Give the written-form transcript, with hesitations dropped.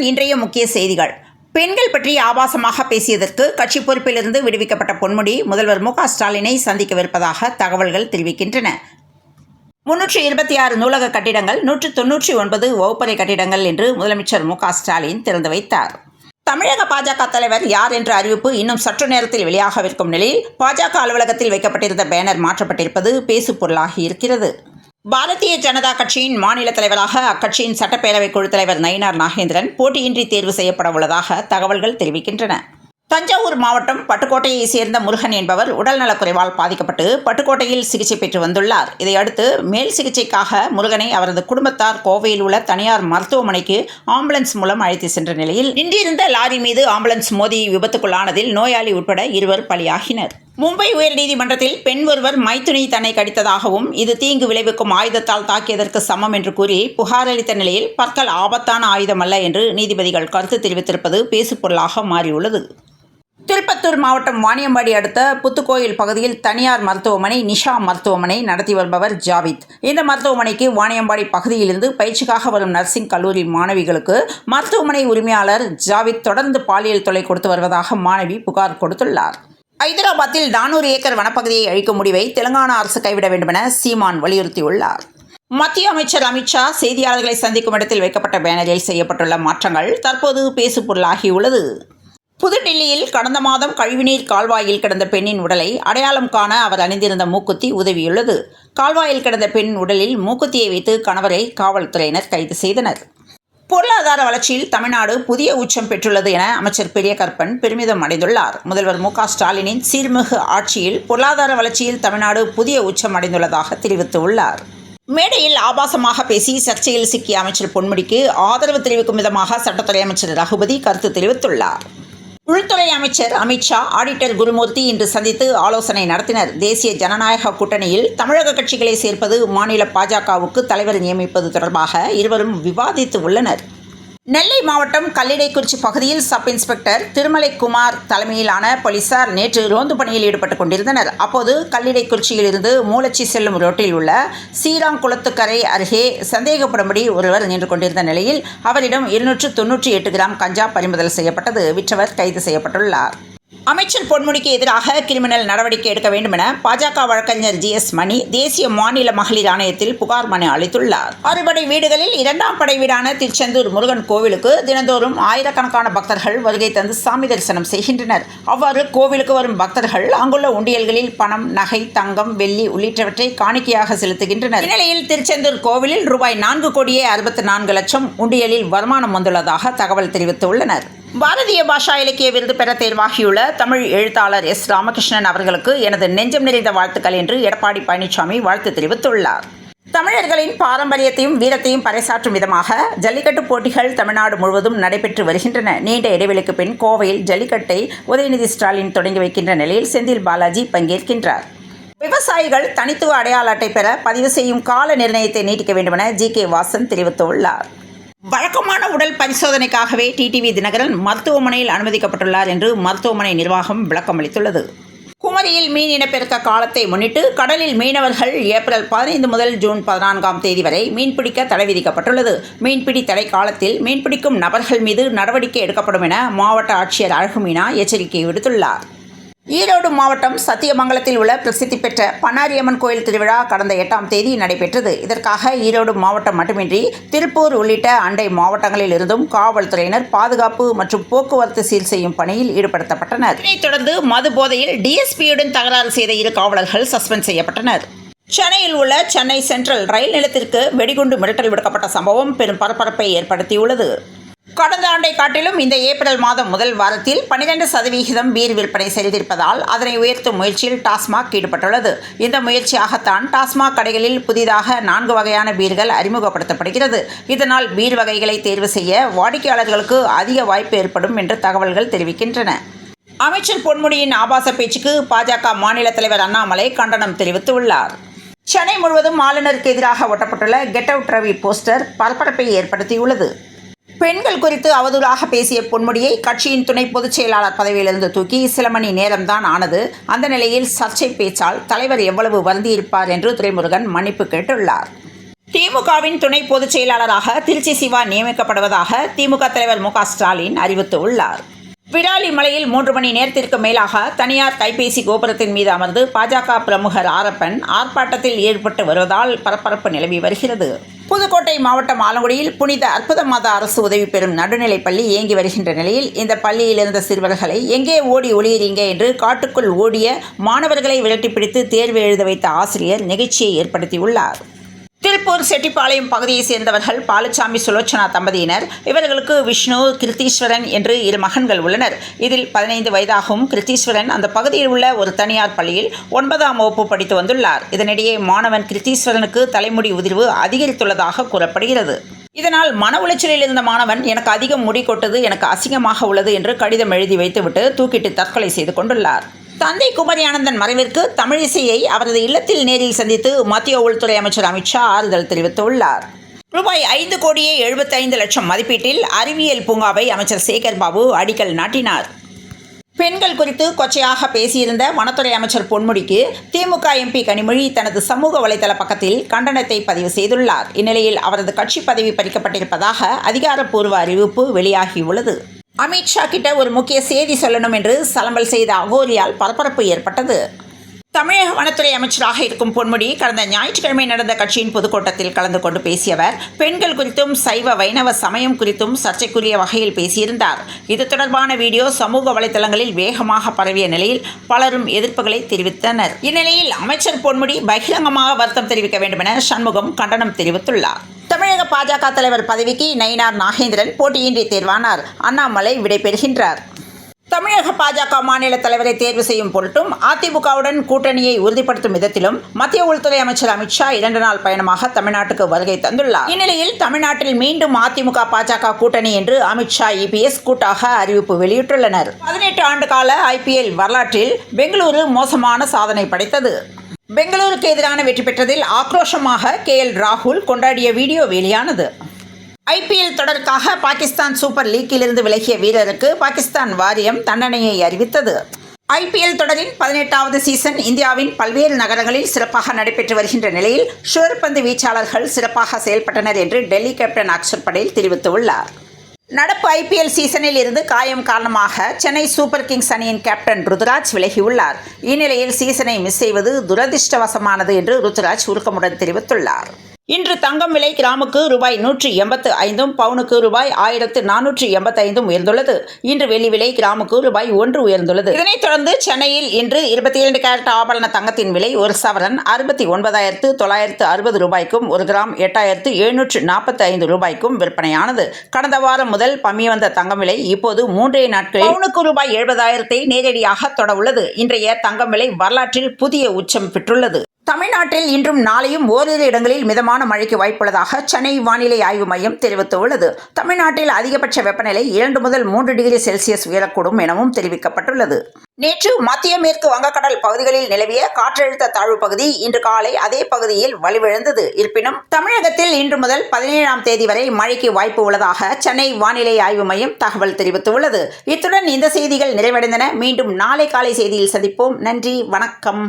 வணக்கம். இன்றைய முக்கிய செய்திகள். பெண்கள் பற்றி ஆபாசமாக பேசியதற்கு கட்சி பொறுப்பிலிருந்து விடுவிக்கப்பட்ட பொன்முடி முதல்வர் மு க ஸ்டாலினை சந்திக்கவிருப்பதாக தகவல்கள் தெரிவிக்கின்றன. 326 நூலக கட்டிடங்கள், 199 வகுப்பறை கட்டிடங்கள் என்று முதலமைச்சர் மு க ஸ்டாலின் திறந்து வைத்தார். தமிழக பாஜக தலைவர் யார் என்ற அறிவிப்பு இன்னும் சற்று நேரத்தில் வெளியாகவிருக்கும் நிலையில் பாஜக அலுவலகத்தில் வைக்கப்பட்டிருந்த பேனர் மாற்றப்பட்டிருப்பது பேசு பொருளாகி இருக்கிறது. பாரதிய ஜனதா கட்சியின் மாநில தலைவராக அக்கட்சியின் சட்டப்பேரவை குழு தலைவர் நயினார் நாகேந்திரன் போட்டியின்றி தேர்வு செய்யப்பட உள்ளதாக தகவல்கள் தெரிவிக்கின்றன. தஞ்சாவூர் மாவட்டம் பட்டுக்கோட்டையை சேர்ந்த முருகன் என்பவர் உடல்நலக்குறைவால் பாதிக்கப்பட்டு பட்டுக்கோட்டையில் சிகிச்சை பெற்று வந்துள்ளார். இதையடுத்து மேல் சிகிச்சைக்காக முருகனை அவரது குடும்பத்தார் கோவையில் உள்ள தனியார் மருத்துவமனைக்கு ஆம்புலன்ஸ் மூலம் அழைத்து சென்ற நிலையில் நின்றிருந்த லாரி மீது ஆம்புலன்ஸ் மோதி விபத்துக்குள்ளானதில் நோயாளி உட்பட 2 பலியாகினர். மும்பை உயர்நீதிமன்றத்தில் பெண் ஒருவர் மைத்துனி தன்னை கடித்ததாகவும் இது தீங்கு விளைவிக்கும் ஆயுதத்தால் தாக்கியதற்கு சமம் என்று கூறி புகார் அளித்த நிலையில் பற்கள் ஆபத்தான ஆயுதம் அல்ல என்று நீதிபதிகள் கருத்து தெரிவித்திருப்பது பேசுபொருளாக மாறியுள்ளது. திருப்பத்தூர் மாவட்டம் வாணியம்பாடி அடுத்த புத்துக்கோயில் பகுதியில் தனியார் மருத்துவமனை நிஷா மருத்துவமனை நடத்தி வருபவர் ஜாவித். இந்த மருத்துவமனைக்கு வாணியம்பாடி பகுதியிலிருந்து பயிற்சிக்காக வரும் நர்சிங் கல்லூரி மாணவிகளுக்கு மருத்துவமனை உரிமையாளர் ஜாவித் தொடர்ந்து பாலியல் தொல்லை கொடுத்து வருவதாக மாணவி புகார் கொடுத்துள்ளார். ஐதராபாத்தில் 400 ஏக்கர் வனப்பகுதியை அழிக்கும் முடிவை தெலுங்கானா அரசு கைவிட வேண்டுமென சீமான் வலியுறுத்தியுள்ளார். மத்திய அமைச்சர் அமித்ஷா செய்தியாளர்களை சந்திக்கும் இடத்தில் வைக்கப்பட்ட பேனரில் செய்யப்பட்டுள்ள மாற்றங்கள் தற்போது பேசுபொருளாகியுள்ளது. புதுடில்லியில் கடந்த மாதம் கழிவுநீர் கால்வாயில் கிடந்த பெண்ணின் உடலை அடையாளம் காண அவர் அணிந்திருந்த மூக்குத்தி உதவியுள்ளது. கால்வாயில் கிடந்த பெண் உடலில் மூக்குத்தியை வைத்து கணவரை காவல்துறையினர் கைது செய்தனர். பொருளாதார வளர்ச்சியில் தமிழ்நாடு புதிய உச்சம் பெற்றுள்ளது என அமைச்சர் பெரியகருப்பன் பெருமிதம் அடைந்துள்ளார். முதல்வர் மு க ஸ்டாலினின் சீர்மிகு ஆட்சியில் பொருளாதார வளர்ச்சியில் தமிழ்நாடு புதிய உச்சம் அடைந்துள்ளதாக தெரிவித்துள்ளார். மேடையில் ஆபாசமாக பேசி சர்ச்சையில் சிக்கிய அமைச்சர் பொன்முடிக்கு ஆதரவு தெரிவிக்கும் விதமாக சட்டத்துறை அமைச்சர் ரகுபதி கருத்து தெரிவித்துள்ளார். உள்துறை அமைச்சர் அமித்ஷா ஆடிட்டர் குருமூர்த்தி இன்று சந்தித்து ஆலோசனை நடத்தினர். தேசிய ஜனநாயக கூட்டணியில் தமிழக கட்சிகளை சேர்ப்பது, மாநில பாஜகவுக்கு தலைவர் நியமிப்பது தொடர்பாக இருவரும் விவாதித்து உள்ளனர். நெல்லை மாவட்டம் கல்லிடைக்குறிச்சி பகுதியில் சப் இன்ஸ்பெக்டர் திருமலைக்குமார் தலைமையிலான போலீசார் நேற்று ரோந்து பணியில் ஈடுபட்டுக் கொண்டிருந்தனர். அப்போது கல்லிடைக்குறிச்சியிலிருந்து மூலச்சி செல்லும் ரோட்டில் உள்ள சீராங்குளத்துக்கரை அருகே சந்தேகப்படும்படி ஒருவர் நின்று கொண்டிருந்த நிலையில் அவரிடம் 298 கிராம் கஞ்சா பறிமுதல் செய்யப்பட்டது. விற்றவர் கைது செய்யப்பட்டுள்ளார். அமைச்சர் பொன்முடிக்கு எதிராக கிரிமினல் நடவடிக்கை எடுக்க வேண்டும் என பாஜக வழக்கறிஞர் GS மணி தேசிய மாநில மகளிர் ஆணையத்தில் புகார் மனு அளித்துள்ளார். அறுபடை வீடுகளில் 2ஆம் படை வீடான திருச்செந்தூர் முருகன் கோவிலுக்கு தினந்தோறும் ஆயிரக்கணக்கான பக்தர்கள் வருகை தந்து சாமி தரிசனம் செய்கின்றனர். அவ்வாறு கோவிலுக்கு வரும் பக்தர்கள் அங்குள்ள உண்டியல்களில் பணம், நகை, தங்கம், வெள்ளி உள்ளிட்டவற்றை காணிக்கையாக செலுத்துகின்றனர். இந்நிலையில் திருச்செந்தூர் கோவிலில் ரூபாய் 4,64,00,000 உண்டியலில் வருமானம் வந்துள்ளதாக தகவல் தெரிவித்துள்ளனர். பாரதிய பாஷா இலக்கிய விருது பெற தேர்வாகியுள்ள தமிழ் எழுத்தாளர் S. ராமகிருஷ்ணன் அவர்களுக்கு எனது நெஞ்சம் நிறைந்த வாழ்த்துக்கள் என்று எடப்பாடி பழனிசாமி வாழ்த்து தெரிவித்துள்ளார். தமிழர்களின் பாரம்பரியத்தையும் வீரத்தையும் பறைசாற்றும் விதமாக ஜல்லிக்கட்டு போட்டிகள் தமிழ்நாடு முழுவதும் நடைபெற்று வருகின்றன. நீண்ட இடைவெளிக்கு பின் கோவையில் ஜல்லிக்கட்டை உதயநிதி ஸ்டாலின் தொடங்கி வைக்கின்ற நிலையில் செந்தில் பாலாஜி பங்கேற்கின்றார். விவசாயிகள் தனித்துவ அடையாள அட்டை பெற பதிவு செய்யும் கால நிர்ணயத்தை நீட்டிக்க வேண்டுமென GK வாசன் தெரிவித்துள்ளார். வழக்கமான உடல் பரிசோதனைக்காகவே டிடிவி தினகரன் மருத்துவமனையில் அனுமதிக்கப்பட்டுள்ளார் என்று மருத்துவமனை நிர்வாகம் விளக்கம் அளித்துள்ளது. குமரியில் மீன் இனப்பெருக்க காலத்தை முன்னிட்டு கடலில் மீனவர்கள் ஏப்ரல் 15 முதல் ஜூன் 14ஆம் தேதி வரை மீன்பிடிக்க தடை விதிக்கப்பட்டுள்ளது. மீன்பிடி தடை காலத்தில் மீன்பிடிக்கும் நபர்கள் மீது நடவடிக்கை எடுக்கப்படும் என மாவட்ட ஆட்சியர் அழகுமீனா எச்சரிக்கை விடுத்துள்ளார். ஈரோடு மாவட்டம் சத்தியமங்கலத்தில் உள்ள பிரசித்தி பெற்ற பண்ணாரியம்மன் கோயில் திருவிழா கடந்த 8ஆம் தேதி நடைபெற்றது. இதற்காக ஈரோடு மாவட்டம் மட்டுமின்றி திருப்பூர் உள்ளிட்ட அண்டை மாவட்டங்களில் இருந்தும் காவல்துறையினர் பாதுகாப்பு மற்றும் போக்குவரத்து சீர் செய்யும் பணியில் ஈடுபடுத்தப்பட்டனர். இதனைத் தொடர்ந்து மது போதையில் DSPயுடன் தகராறு செய்த 2 காவலர்கள் சஸ்பெண்ட் செய்யப்பட்டனர். சென்னையில் உள்ள சென்னை சென்ட்ரல் ரயில் நிலையத்திற்கு வெடிகுண்டு மிரட்டல் விடுக்கப்பட்ட சம்பவம் பெரும் பரபரப்பை ஏற்படுத்தியுள்ளது. கடந்த ஆண்டை காட்டிலும் இந்த ஏப்ரல் மாதம் முதல் வாரத்தில் 12% பீர் விற்பனை செய்திருப்பதால் அதனை உயர்த்தும் முயற்சியில் டாஸ்மாக் ஈடுபட்டுள்ளது. இந்த முயற்சியாகத்தான் டாஸ்மாக் கடைகளில் புதிதாக 4 வகையான பீர்கள் அறிமுகப்படுத்தப்படுகிறது. இதனால் பீர் வகைகளை தேர்வு செய்ய வாடிக்கையாளர்களுக்கு அதிக வாய்ப்பு ஏற்படும் என்று தகவல்கள் தெரிவிக்கின்றன. அமைச்சர் பொன்முடியின் ஆபாச பேச்சுக்கு பாஜக மாநில தலைவர் அண்ணாமலை கண்டனம் தெரிவித்துள்ளார். சென்னை முழுவதும் ஆளுநருக்கு எதிராக ஒட்டப்பட்டுள்ள கெட் அவுட் ரவி போஸ்டர் பரபரப்பை ஏற்படுத்தியுள்ளது. பெண்கள் குறித்து அவதூறாக பேசிய பொன்முடியை கட்சியின் துணை பொதுச் செயலாளர் பதவியிலிருந்து தூக்கி சில மணி நேரம்தான் ஆனது. அந்த நிலையில் சர்ச்சை பேச்சால் தலைவர் எவ்வளவு வருந்தியிருப்பார் என்று துரைமுருகன் மன்னிப்பு கேட்டுள்ளார். திமுகவின் துணை பொதுச் செயலாளராக திருச்சி சிவா நியமிக்கப்படுவதாக திமுக தலைவர் மு.க. ஸ்டாலின் அறிவித்துள்ளார். விராலிமலையில் 3 மணி நேரத்திற்கு மேலாக தனியார் கைபேசி கோபுரத்தின் மீது அமர்ந்து பாஜக பிரமுகர் ஆரப்பன் ஆர்ப்பாட்டத்தில் ஈடுபட்டு வருவதால் பரபரப்பு நிலவி வருகிறது. புதுக்கோட்டை மாவட்டம் ஆலங்குடியில் புனித அற்புத மாதா அரசு உதவி பெறும் நடுநிலைப் பள்ளி இயங்கி வருகின்ற நிலையில் இந்த பள்ளியில் இருந்த சிறுவர்களை எங்கே ஓடி ஒளியறீங்க என்று காட்டுக்குள் ஓடிய மாணவர்களை விரட்டி பிடித்து தேர்வு எழுத வைத்த ஆசிரியர் நிகழ்ச்சியை ஏற்படுத்தியுள்ளார். திருப்பூர் செட்டிப்பாளையம் பகுதியை சேர்ந்தவர்கள் பாலுசாமி சுலோச்சனா தம்பதியினர். இவர்களுக்கு விஷ்ணு, கிருத்தீஸ்வரன் என்று 2 மகன்கள் உள்ளனர். இதில் 15 வயதாகும் கிருத்தீஸ்வரன் அந்த பகுதியில் உள்ள ஒரு தனியார் பள்ளியில் 9ஆம் வகுப்பு படித்து வந்துள்ளார். இதனிடையே மாணவன் கிருத்தீஸ்வரனுக்கு தலைமுடி உதிர்வு அதிகரித்துள்ளதாக கூறப்படுகிறது. இதனால் மன உளைச்சலில் இருந்த மாணவன் எனக்கு அதிகம் முடி கொட்டது, எனக்கு அசிங்கமாக உள்ளது என்று கடிதம் எழுதி வைத்துவிட்டு தூக்கிட்டு தற்கொலை செய்து கொண்டுள்ளார். தந்தை குமரி ஆனந்தன் மறைவிற்கு தமிழிசையை அவரது இல்லத்தில் நேரில் சந்தித்து மத்திய உள்துறை அமைச்சர் அமித்ஷா ஆறுதல் தெரிவித்துள்ளார். ரூபாய் 5,75,00,000 மதிப்பீட்டில் அறிவியல் பூங்காவை அமைச்சர் சேகர் பாபு அடிக்கல் நாட்டினார். பெண்கள் குறித்து கொச்சையாக பேசியிருந்த வனத்துறை அமைச்சர் பொன்முடிக்கு திமுக எம்பி கனிமொழி தனது சமூக வலைதள பக்கத்தில் கண்டனத்தை பதிவு செய்துள்ளார். இந்நிலையில் அவரது கட்சி பதவி பறிக்கப்பட்டிருப்பதாக அதிகாரப்பூர்வ அறிவிப்பு வெளியாகியுள்ளது. அமித்ஷா கிட்ட ஒரு முக்கிய செய்தி சொல்லணும் என்று சலம்பல் செய்த அகோரியால் பரபரப்பு ஏற்பட்டது. தமிழக வனத்துறை அமைச்சராக இருக்கும் பொன்முடி கடந்த ஞாயிற்றுக்கிழமை நடந்த கட்சியின் பொதுக்கூட்டத்தில் கலந்து கொண்டு பேசியவர் பெண்கள் குறித்தும் சைவ வைணவ சமயம் குறித்தும் சர்ச்சைக்குரிய வகையில் பேசியிருந்தார். இது தொடர்பான வீடியோ சமூக வலைதளங்களில் வேகமாக பரவிய நிலையில் பலரும் எதிர்ப்புகளை தெரிவித்தனர். இந்நிலையில் அமைச்சர் பொன்முடி பகிரங்கமாக வருத்தம் தெரிவிக்க வேண்டும் என சண்முகம் கண்டனம் தெரிவித்துள்ளார். தமிழக பாஜக தலைவர் பதவிக்கு நயினார் நாகேந்திரன் போட்டியின்றி தேர்வானார். அண்ணாமலை விடைபெறுகின்றார். தமிழக பாஜக மாநில தலைவரை தேர்வு செய்யும் பொருட்டும் அதிமுகவுடன் கூட்டணியை உறுதிப்படுத்தும் விதத்திலும் மத்திய உள்துறை அமைச்சர் அமித்ஷா 2 நாள் பயணமாக தமிழ்நாட்டுக்கு வருகை தந்துள்ளார். இந்நிலையில் தமிழ்நாட்டில் மீண்டும் அதிமுக பாஜக கூட்டணி என்று அமித்ஷா, EPS கூட்டாக அறிவிப்பு வெளியிட்டுள்ளனர். 18 ஆண்டு கால IPL வரலாற்றில் பெங்களூரு மோசமான சாதனை படைத்தது. பெங்களூருக்கு எதிரான வெற்றி பெற்றதில் ஆக்ரோஷமாக KL ராகுல் கொண்டாடிய வீடியோ வெளியானது. IPL தொடருக்காக பாகிஸ்தான் சூப்பர் லீக்கிலிருந்து விலகிய வீரருக்கு பாகிஸ்தான் வாரியம் தண்டனையை அறிவித்தது. IPL தொடரின் 18வது சீசன் இந்தியாவின் பல்வேறு நகரங்களில் சிறப்பாக நடைபெற்று வருகின்ற நிலையில் சுழற்பந்து வீச்சாளர்கள் சிறப்பாக செயல்பட்டனர் என்று டெல்லி கேப்டன் அக்ஷர் படேல் தெரிவித்துள்ளார். நடப்பு IPL சீசனில் இருந்து காயம் காரணமாக சென்னை சூப்பர் கிங்ஸ் அணியின் கேப்டன் ருத்ராஜ் விலகியுள்ளார். இந்நிலையில் சீசனை மிஸ் செய்வது துரதிர்ஷ்டவசமானது என்று ருத்ராஜ் உருக்கமுடன் தெரிவித்துள்ளார். இன்று தங்கம் விலை கிராமுக்கு ரூபாய் 185, பவுனுக்கு ரூபாய் 1485 உயர்ந்துள்ளது. இன்று வெள்ளி விலை கிராமுக்கு ரூபாய் 1 உயர்ந்துள்ளது. இதனைத் தொடர்ந்து சென்னையில் இன்று 22 கேரட் ஆபரண தங்கத்தின் விலை ஒரு சவரன் 69,960 ரூபாய்க்கும் 1 கிராம் 8,745 ரூபாய்க்கும் விற்பனையானது. கடந்த வாரம் முதல் பம்மி வந்த தங்கம் விலை இப்போது 3 நாட்களில் பவுனுக்கு ரூபாய் 70,000 நேரடியாக தொட உள்ளது. இன்றைய தங்கம் விலை வரலாற்றில் புதிய உச்சம் பெற்றுள்ளது. தமிழ்நாட்டில் இன்றும் நாளையும் ஓரிரு இடங்களில் மிதமான மழைக்கு வாய்ப்புள்ளதாக சென்னை வானிலை ஆய்வு மையம் தெரிவித்துள்ளது. தமிழ்நாட்டில் அதிகபட்ச வெப்பநிலை 2 முதல் 3 டிகிரி செல்சியஸ் உயரக்கூடும் எனவும் தெரிவிக்கப்பட்டுள்ளது. நேற்று மத்திய மேற்கு வங்கக்கடல் பகுதிகளில் நிலவிய காற்றழுத்த தாழ்வு பகுதி இன்று காலை அதே பகுதியில் வலுவிழந்தது. இருப்பினும் தமிழகத்தில் இன்று முதல் 17ஆம் தேதி வரை மழைக்கு வாய்ப்பு உள்ளதாக சென்னை வானிலை ஆய்வு மையம் தகவல் தெரிவித்துள்ளது. இத்துடன் இந்த செய்திகள் நிறைவடைந்தன. மீண்டும் நாளை காலை செய்தியில் சந்திப்போம். நன்றி, வணக்கம்.